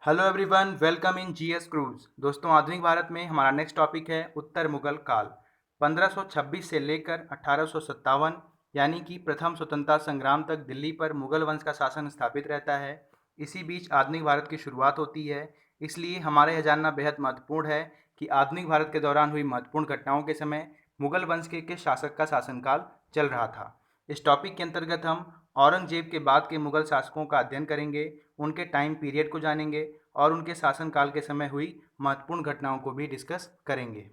Hello everyone, welcome in GS cruise. दोस्तों, आधुनिक भारत में हमारा नेक्स्ट टॉपिक है उत्तर मुगल काल। 1526 से लेकर 1857 यानी कि प्रथम स्वतंत्रता संग्राम तक दिल्ली पर मुगल वंश का शासन स्थापित रहता है। इसी बीच आधुनिक भारत की शुरुआत होती है। इसलिए हमारे यह जानना बेहद महत्वपूर्ण है कि आधुनिक भारत के दौरान हुई महत्वपूर्ण घटनाओं के समय मुगल वंश के किस शासक का शासनकाल चल रहा था। इस टॉपिक के अंतर्गत हम औरंगजेब के बाद के मुगल शासकों का अध्ययन करेंगे, उनके टाइम पीरियड को जानेंगे और उनके शासनकाल के समय हुई महत्वपूर्ण घटनाओं को भी डिस्कस करेंगे।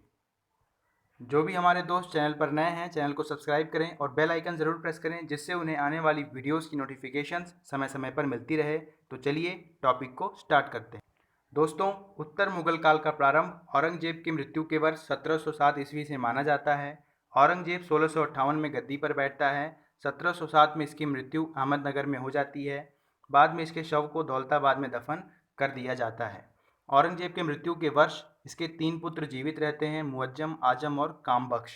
जो भी हमारे दोस्त चैनल पर नए हैं, चैनल को सब्सक्राइब करें और बेल आइकन ज़रूर प्रेस करें, जिससे उन्हें आने वाली वीडियोस की नोटिफिकेशंस समय समय पर मिलती रहे। तो चलिए टॉपिक को स्टार्ट करते हैं। दोस्तों, उत्तर मुगल काल का प्रारंभ औरंगजेब की मृत्यु के वर्ष 1707 ईस्वी से माना जाता है। औरंगजेब 1658 में गद्दी पर बैठता है। 1707 में इसकी मृत्यु अहमदनगर में हो जाती है। बाद में इसके शव को दौलताबाद में दफन कर दिया जाता है। औरंगजेब के मृत्यु के वर्ष इसके 3 पुत्र जीवित रहते हैं, मुअज्जम, आजम और कामबख्श।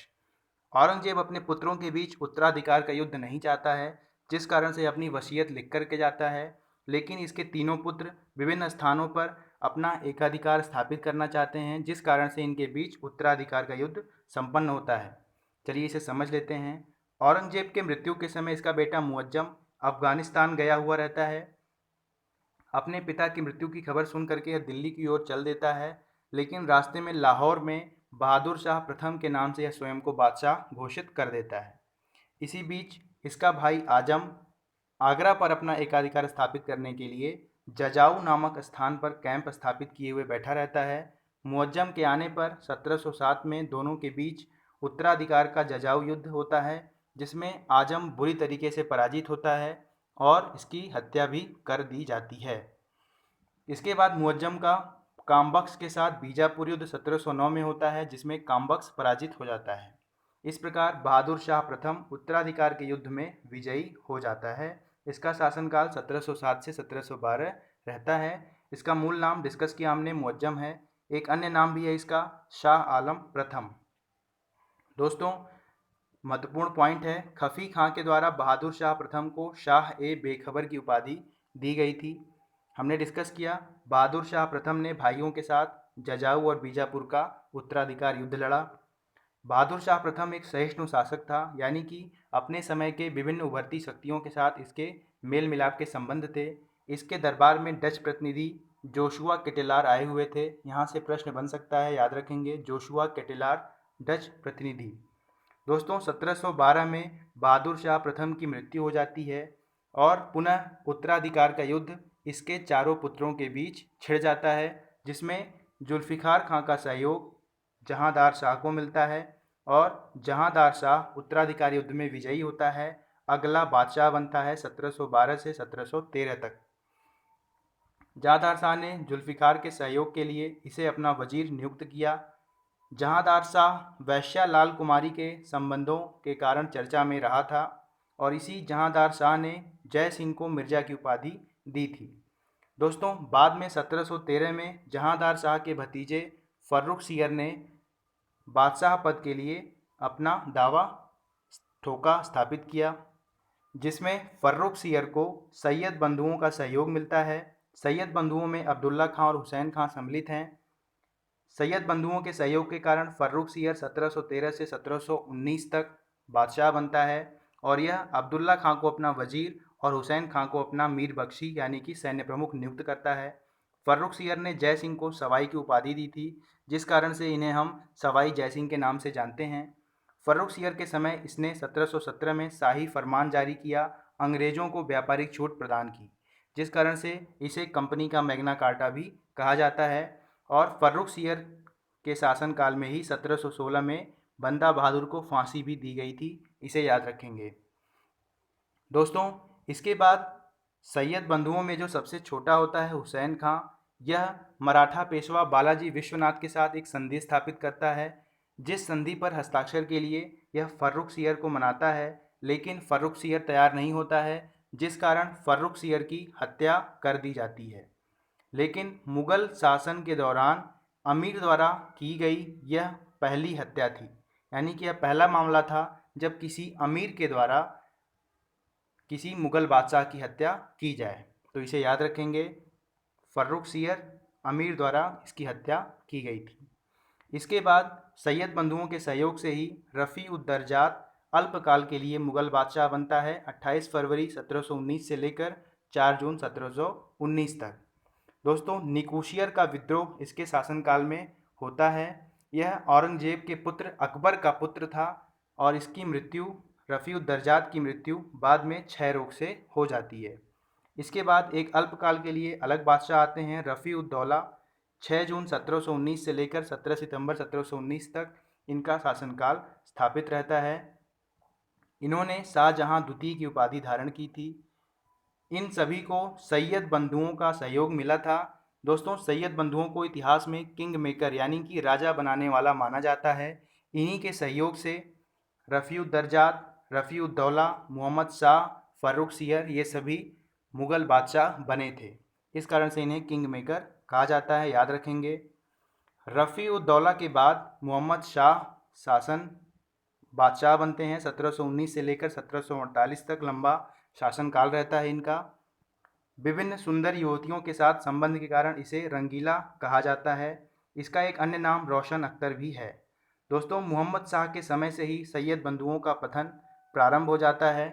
औरंगजेब अपने पुत्रों के बीच उत्तराधिकार का युद्ध नहीं चाहता है, जिस कारण से अपनी वसीयत लिख करके जाता है। लेकिन इसके तीनों पुत्र विभिन्न स्थानों पर अपना एकाधिकार स्थापित करना चाहते हैं, जिस कारण से इनके बीच उत्तराधिकार का युद्ध संपन्न होता है। चलिए इसे समझ लेते हैं। औरंगजेब के मृत्यु के समय इसका बेटा मुअज्जम अफगानिस्तान गया हुआ रहता है। अपने पिता की मृत्यु की खबर सुन करके यह दिल्ली की ओर चल देता है, लेकिन रास्ते में लाहौर में बहादुर शाह प्रथम के नाम से यह स्वयं को बादशाह घोषित कर देता है। इसी बीच इसका भाई आजम आगरा पर अपना एकाधिकार स्थापित करने के लिए जजाऊ नामक स्थान पर कैंप स्थापित किए हुए बैठा रहता है। मुअज्जम के आने पर 1707 में दोनों के बीच उत्तराधिकार का जजाऊ युद्ध होता है, जिसमें आजम बुरी तरीके से पराजित होता है और इसकी हत्या भी कर दी जाती है। इसके बाद मुअज्जम का कामबख्श के साथ बीजापुर युद्ध 1709 में होता है, जिसमें कामबख्श पराजित हो जाता है। इस प्रकार बहादुर शाह प्रथम उत्तराधिकार के युद्ध में विजयी हो जाता है। इसका शासनकाल 1707 से 1712 रहता है। इसका मूल नाम डिस्कस किया हमने, मुअज्जम है। एक अन्य नाम भी है इसका, शाह आलम प्रथम। दोस्तों, महत्वपूर्ण पॉइंट है, खफी खां के द्वारा बहादुर शाह प्रथम को शाह ए बेखबर की उपाधि दी गई थी। हमने डिस्कस किया बहादुर शाह प्रथम ने भाइयों के साथ जजाऊ और बीजापुर का उत्तराधिकार युद्ध लड़ा। बहादुर शाह प्रथम एक सहिष्णु शासक था, यानी कि अपने समय के विभिन्न उभरती शक्तियों के साथ इसके मेल मिलाप के संबंध थे। इसके दरबार में डच प्रतिनिधि जोशुआ केटेलार आए हुए थे। यहाँ से प्रश्न बन सकता है, याद रखेंगे, जोशुआ केटेलार डच प्रतिनिधि। दोस्तों, 1712 में बहादुर शाह प्रथम की मृत्यु हो जाती है और पुनः उत्तराधिकार का युद्ध इसके चारों पुत्रों के बीच छिड़ जाता है, जिसमें जुल्फ़िकार खां का सहयोग जहांदार शाह को मिलता है और जहांदार शाह उत्तराधिकार युद्ध में विजयी होता है। अगला बादशाह बनता है 1712 से 1713 तक। जहांदार शाह ने जुल्फ़िकार के सहयोग के लिए इसे अपना वजीर नियुक्त किया। जहांदार शाह वैश्या लाल कुमारी के संबंधों के कारण चर्चा में रहा था और इसी जहांदार शाह ने जय सिंह को मिर्जा की उपाधि दी थी। दोस्तों, बाद में 1713 में जहांदार शाह के भतीजे फर्रुख सियर ने बादशाह पद के लिए अपना दावा ठोका स्थापित किया, जिसमें फर्रुख सियर को सैयद बंधुओं का सहयोग मिलता है। सैयद बंधुओं में अब्दुल्ला खां और हुसैन खां सम्मिलित हैं। सैयद बंधुओं के सहयोग के कारण फर्रुख सियर 1713 से 1719 तक बादशाह बनता है और यह अब्दुल्ला खां को अपना वजीर और हुसैन खां को अपना मीर बख्शी यानी कि सैन्य प्रमुख नियुक्त करता है। फर्रुख सियर ने जय सिंह को सवाई की उपाधि दी थी, जिस कारण से इन्हें हम सवाई जय सिंह के नाम से जानते हैं। फर्रुख सियर के समय इसने 1717 में शाही फरमान जारी किया, अंग्रेजों को व्यापारिक छूट प्रदान की, जिस कारण से इसे कंपनी का मैग्ना कार्टा भी कहा जाता है। और फर्रुख सियर के शासनकाल में ही 1716 में बंदा बहादुर को फांसी भी दी गई थी, इसे याद रखेंगे। दोस्तों, इसके बाद सैयद बंधुओं में जो सबसे छोटा होता है हुसैन खां, यह मराठा पेशवा बालाजी विश्वनाथ के साथ एक संधि स्थापित करता है, जिस संधि पर हस्ताक्षर के लिए यह फर्रुख सियर को मनाता है, लेकिन फर्रुख सियर तैयार नहीं होता है, जिस कारण फर्रुख सियर की हत्या कर दी जाती है। लेकिन मुगल शासन के दौरान अमीर द्वारा की गई यह पहली हत्या थी, यानी कि यह पहला मामला था जब किसी अमीर के द्वारा किसी मुगल बादशाह की हत्या की जाए, तो इसे याद रखेंगे। फर्रुखसियर अमीर द्वारा इसकी हत्या की गई थी। इसके बाद सैयद बंधुओं के सहयोग से ही रफ़ी-उद-दरजात अल्पकाल के लिए मुग़ल बादशाह बनता है 28 फरवरी 1719 से लेकर 4 जून 1719 तक। दोस्तों, निकोशियर का विद्रोह इसके शासनकाल में होता है। यह औरंगजेब के पुत्र अकबर का पुत्र था और इसकी मृत्यु रफ़ी-उद-दरजात की मृत्यु बाद में क्षय रोग से हो जाती है। इसके बाद एक अल्पकाल के लिए अलग बादशाह आते हैं रफ़ी-उद-दौला। 6 जून 1719 से लेकर 17 सितंबर 1719 तक इनका शासनकाल स्थापित रहता है। इन्होंने शाहजहां द्वितीय की उपाधि धारण की थी। इन सभी को सैयद बंधुओं का सहयोग मिला था। दोस्तों, सैयद बंधुओं को इतिहास में किंग मेकर यानी कि राजा बनाने वाला माना जाता है। इन्हीं के सहयोग से रफ़ी-उद-दरजात, रफ़ी-उद-दौला, मोहम्मद शाह, फर्रुखसियर ये सभी मुग़ल बादशाह बने थे। इस कारण से इन्हें किंग मेकर कहा जाता है, याद रखेंगे। रफ़ी-उद-दौला के बाद मोहम्मद शाह शासन बादशाह बनते हैं। 1719 से लेकर 1748 तक लंबा शासनकाल रहता है इनका। विभिन्न सुंदर युवतियों के साथ संबंध के कारण इसे रंगीला कहा जाता है। इसका एक अन्य नाम रोशन अख्तर भी है। दोस्तों, मोहम्मद शाह के समय से ही सैयद बंधुओं का पतन प्रारंभ हो जाता है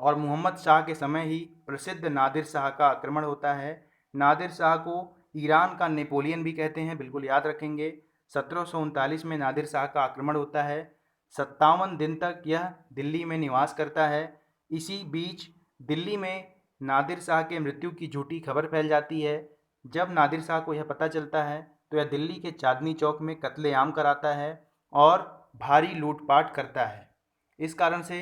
और मोहम्मद शाह के समय ही प्रसिद्ध नादिर शाह का आक्रमण होता है। नादिर शाह को ईरान का नेपोलियन भी कहते हैं, बिल्कुल याद रखेंगे। 1739 में नादिर शाह का आक्रमण होता है। 57 दिन तक यह दिल्ली में निवास करता है। इसी बीच दिल्ली में नादिर शाह के मृत्यु की झूठी खबर फैल जाती है। जब नादिर शाह को यह पता चलता है तो यह दिल्ली के चांदनी चौक में कत्लेआम कराता है और भारी लूटपाट करता है। इस कारण से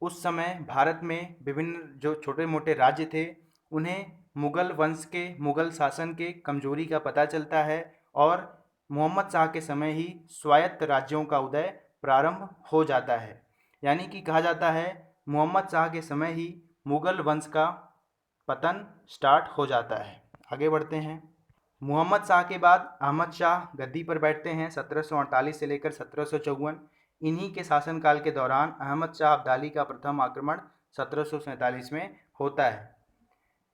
उस समय भारत में विभिन्न जो छोटे मोटे राज्य थे उन्हें मुग़ल वंश के, मुग़ल शासन के कमजोरी का पता चलता है और मोहम्मद शाह के समय ही स्वायत्त राज्यों का उदय प्रारंभ हो जाता है। यानी कि कहा जाता है मोहम्मद शाह के समय ही मुग़ल वंश का पतन स्टार्ट हो जाता है। आगे बढ़ते हैं। मोहम्मद शाह के बाद अहमद शाह गद्दी पर बैठते हैं 1748 से लेकर 1754। इन्हीं के शासनकाल के दौरान अहमद शाह अब्दाली का प्रथम आक्रमण 1747 में होता है,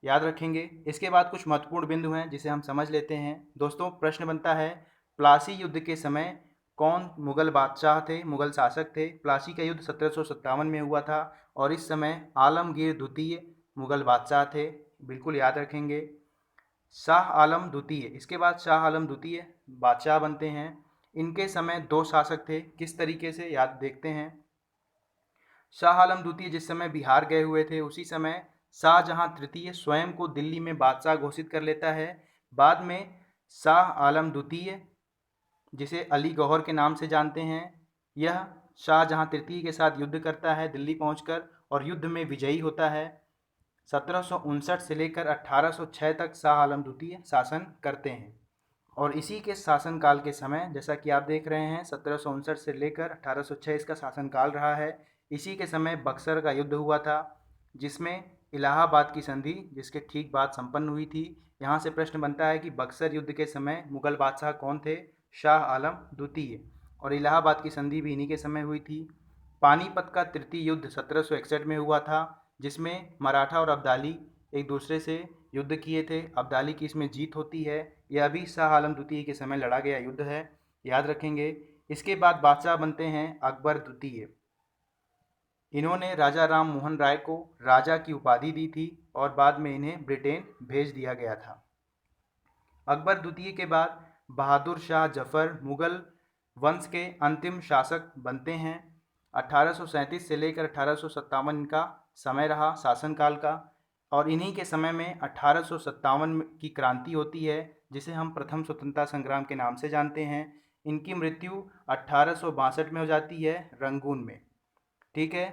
याद रखेंगे। इसके बाद कुछ महत्वपूर्ण बिंदु हैं जिसे हम समझ लेते हैं। दोस्तों, प्रश्न बनता है प्लासी युद्ध के समय कौन मुग़ल बादशाह थे, मुग़ल शासक थे। प्लासी का युद्ध 1757 में हुआ था और इस समय आलमगीर द्वितीय मुग़ल बादशाह थे, बिल्कुल याद रखेंगे। शाह आलम द्वितीय, इसके बाद शाह आलम द्वितीय बादशाह बनते हैं। इनके समय 2 शासक थे, किस तरीके से याद देखते हैं। शाह आलम द्वितीय जिस समय बिहार गए हुए थे उसी समय शाहजहां तृतीय स्वयं को दिल्ली में बादशाह घोषित कर लेता है। बाद में शाह आलम द्वितीय, जिसे अली गौहर के नाम से जानते हैं, यह शाहजहां तृतीय के साथ युद्ध करता है दिल्ली पहुंचकर और युद्ध में विजयी होता है। 1759 से लेकर 1806 तक शाह आलम द्वितीय शासन करते हैं और इसी के शासनकाल के समय जैसा कि आप देख रहे हैं 1759 से लेकर 1806 इसका शासनकाल रहा है। इसी के समय बक्सर का युद्ध हुआ था जिसमें इलाहाबाद की संधि जिसके ठीक बाद संपन्न हुई थी। यहाँ से प्रश्न बनता है कि बक्सर युद्ध के समय मुग़ल बादशाह कौन थे, शाह आलम द्वितीय, और इलाहाबाद की संधि भी इन्हीं के समय हुई थी। पानीपत का तृतीय युद्ध 1761 में हुआ था जिसमें मराठा और अब्दाली एक दूसरे से युद्ध किए थे। अब्दाली की इसमें जीत होती है। यह भी शाह आलम द्वितीय के समय लड़ा गया युद्ध है, याद रखेंगे। इसके बाद बादशाह बनते हैं अकबर द्वितीय। इन्होंने राजा राम मोहन राय को राजा की उपाधि दी थी और बाद में इन्हें ब्रिटेन भेज दिया गया था। अकबर द्वितीय के बाद बहादुर शाह जफ़र मुग़ल वंश के अंतिम शासक बनते हैं। 1837 से लेकर 1857 इनका समय रहा शासनकाल का और इन्हीं के समय में 1857 की क्रांति होती है जिसे हम प्रथम स्वतंत्रता संग्राम के नाम से जानते हैं। इनकी मृत्यु 1862 में हो जाती है रंगून में। ठीक है,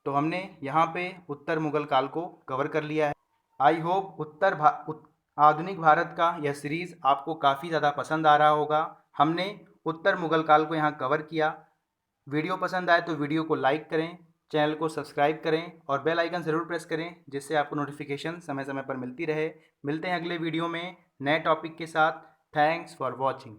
तो हमने यहाँ पे उत्तर मुग़ल काल को कवर कर लिया है। आई होप आधुनिक भारत का यह सीरीज़ आपको काफ़ी ज़्यादा पसंद आ रहा होगा। हमने उत्तर मुग़ल काल को यहाँ कवर किया। वीडियो पसंद आए तो वीडियो को लाइक करें, चैनल को सब्सक्राइब करें और बेल आइकन ज़रूर प्रेस करें जिससे आपको नोटिफिकेशन समय समय पर मिलती रहे। मिलते हैं अगले वीडियो में नए टॉपिक के साथ। Thanks for watching.